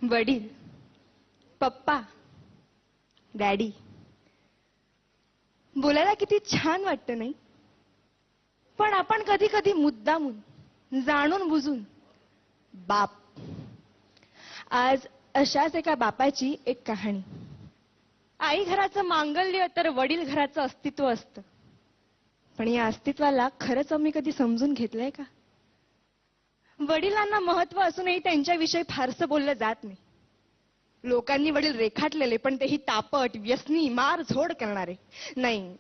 वडील, पप्पा, डॅडी बोलायला किती छान वाटतं नाही? पण आपण कधी कधी मुद्दामून जाणून बुजून बाप. आज अशाच एका बापाची एक कहाणी. आई घराचं मांगल्य तर वडील घराचं अस्तित्व असतं. पण या अस्तित्वाला खरंच आम्ही कधी समजून घेतलंय का? वडिलांना महत्व असूनही त्यांच्याविषयी फारसं बोललं जात नाही. लोकांनी वडील रेखाटलेले, पण तेही तापट, व्यसनी, मार झोड करणारे. नाही,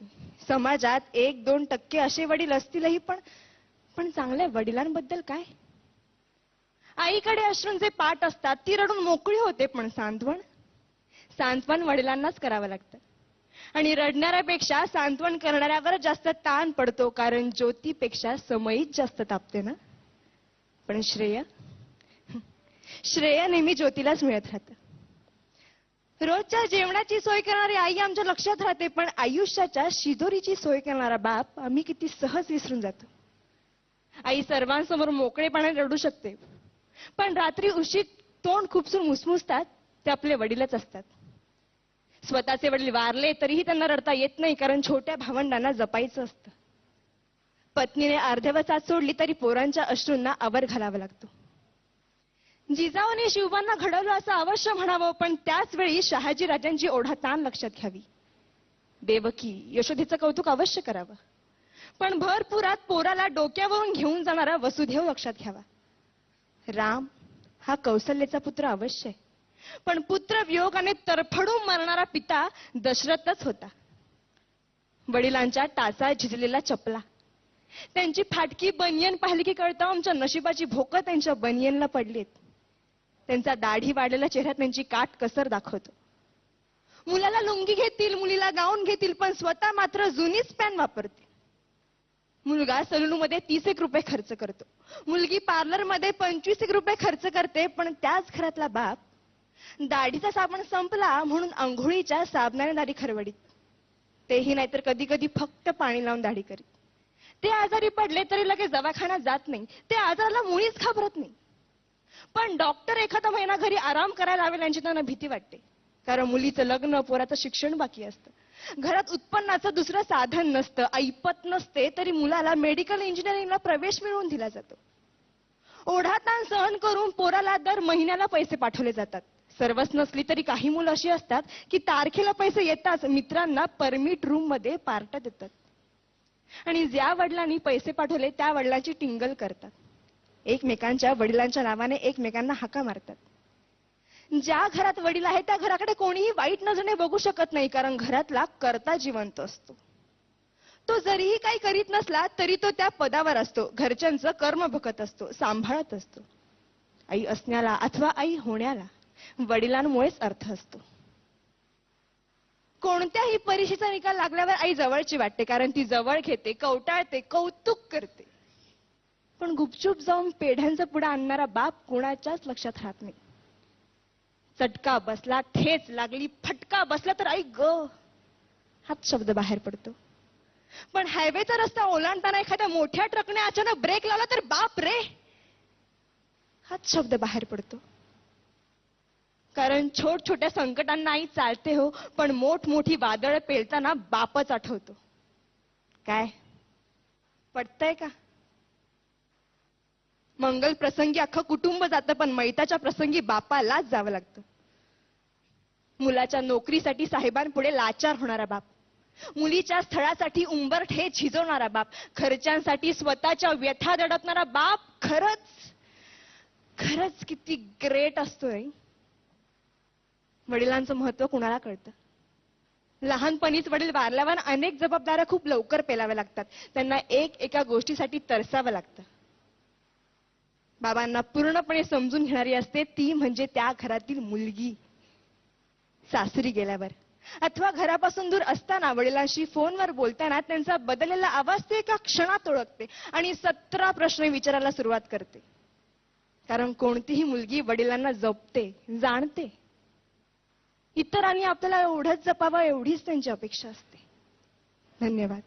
समाजात 1-2% असे वडील असतीलही, पण चांगल्या वडिलांबद्दल काय? आईकडे अश्रूंचे पाट असतात, ती रडून मोकळी होते, पण सांत्वन वडिलांनाच करावं लागतं. आणि रडणाऱ्यापेक्षा सांत्वन करणाऱ्यावर जास्त ताण पडतो, कारण ज्योतीपेक्षा समईच जास्त तापते ना. पण श्रेय नेहमी ज्योतीलाच मिळत राहतं. रोजच्या जेवणाची सोय करणारी आई आमच्या लक्षात राहते, पण आयुष्याच्या शिदोरीची सोय करणारा बाप आम्ही किती सहज विसरून जातो. आई सर्वांसमोर मोकळेपणाने रडू शकते, पण रात्री उशीत तोंड खुपसून मुसमुसतात ते आपले वडीलच असतात. स्वतःचे वडील वारले तरीही त्यांना रडता येत नाही, कारण छोट्या भावंडांना जपायचं असतं. पत्नीने अर्धवसात सोडली तरी पोरांच्या अश्रूंना आवर घालावा लागतो. जिजाऊने शिवबांना घडवलं असं अवश्य म्हणावं, पण त्याच वेळी शहाजी राजांची ओढाताण लक्षात घ्यावी. देवकी, यशोदेचं कौतुक अवश्य करावं, पण भरपुरात पोराला डोक्यावरून घेऊन जाणारा वसुदेव लक्षात घ्यावा. राम हा कौसल्याचा पुत्र अवश्य आहे, पण पुत्र वियोगाने तरफडून मरणारा पिता दशरथच होता. वडिलांच्या टाचा झिजलेला चपला, त्यांची फाटकी बनियन पाहिली की कळतं आमच्या नशिबाची भोकं त्यांच्या बनियनला पडलीत. त्यांचा दाढी वाढलेला चेहरा त्यांची काट कसर दाखवतो. मुलाला लुंगी घेतील, मुलीला गाऊन घेतील, पण स्वतः मात्र जुनीच पॅन वापरते. मुलगा सलूनमध्ये 30 रुपये खर्च करतो, मुलगी पार्लरमध्ये 25 रुपये खर्च करते, पण त्याच घरातला बाप दाढीचा साबण संपला म्हणून अंघोळीच्या साबणाने दाढी खरवडीत. तेही नाहीतर कधी कधी फक्त पाणी लावून दाढी करीत. ते आजारी पडले तरी लगेच दवाखान्यात जात नाही, ते आजाराला मुळीच घाबरत नाही. पण डॉक्टर एखादा महिना घरी आराम करायला लावेल यांची त्यांना भीती वाटते, कारण मुलीचं लग्न, पोराचं शिक्षण बाकी असतं. घरात उत्पन्नाचं दुसरं साधन नसतं, ऐपत नसते, तरी मुलाला मेडिकल इंजिनिअरिंगला प्रवेश मिळवून दिला जातो. ओढाताण सहन करून पोराला दर महिन्याला पैसे पाठवले जातात. सर्वच नसली तरी काही मुलं अशी असतात की तारखेला पैसे येताच मित्रांना परमिट रूम मध्ये पार्ट्या देतात, आणि ज्या वडिलांनी पैसे पाठवले त्या वडिलांची टिंगल करतात. एकमेकांच्या वडिलांच्या नावाने एकमेकांना हाका मारतात. ज्या घरात वडील आहे त्या घराकडे कोणीही वाईट नजरेने बघू शकत नाही, कारण घरातला कर्ता जिवंत असतो. तो जरीही काही करीत नसला तरी तो त्या पदावर असतो, घरच्यांचं कर्म बघत असतो, सांभाळत असतो. आई असण्याला अथवा आई होण्याला वडिलांमुळेच अर्थ असतो. कोणत्याही परीक्षेचा निकाल लागल्यावर आई जवळची वाटते, कारण ती जवळ घेते, कवटाळते, कौतुक करते. पण गुपचूप जाऊन पेढ्यांचा पुडा आणणारा बाप कोणाच्याच लक्षात राहत नाही. चटका बसला, ठेच लागली, फटका बसला तर आई ग हाच शब्द बाहेर पडतो. पण हायवेचा रस्ता ओलांडताना एखाद्या मोठ्या ट्रकने अचानक ब्रेक लावला तर बाप रे हाच शब्द बाहेर पडतो. कारण छोट्या संकटांना आई चालते हो, पण मोठी वादळ पेलताना बापच आठवतो. काय पटतंय का? मंगल प्रसंगी अख्खं कुटुंब जातं, पण मैताच्या प्रसंगी बापालाच जावं लागतं. मुलाच्या नोकरीसाठी साहेबांपुढे लाचार होणारा बाप, मुलीच्या स्थळासाठी उंबरठे झिजवणारा बाप, खर्चांसाठी स्वतःच्या व्यथा दडपणारा बाप खरंच किती ग्रेट असतोय. वडिलांचं महत्व कुणाला कळतं? लहानपणीच वडील वारल्यावर अनेक जबाबदाऱ्या खूप लवकर पेलाव्या लागतात. त्यांना एका गोष्टीसाठी तरसावं लागतं. बाबांना पूर्णपणे समजून घेणारी असते ती म्हणजे त्या घरातील मुलगी. सासरी गेल्यावर अथवा घरापासून दूर असताना वडिलांशी फोनवर बोलताना त्यांचा बदललेला आवाज ते एका क्षणात ओळखते आणि 17 प्रश्न विचारायला सुरुवात करते. कारण कोणतीही मुलगी वडिलांना जपते, जाणते. इतरांनी आपल्याला एवढंच जपावं एवढीच त्यांची अपेक्षा असते. धन्यवाद.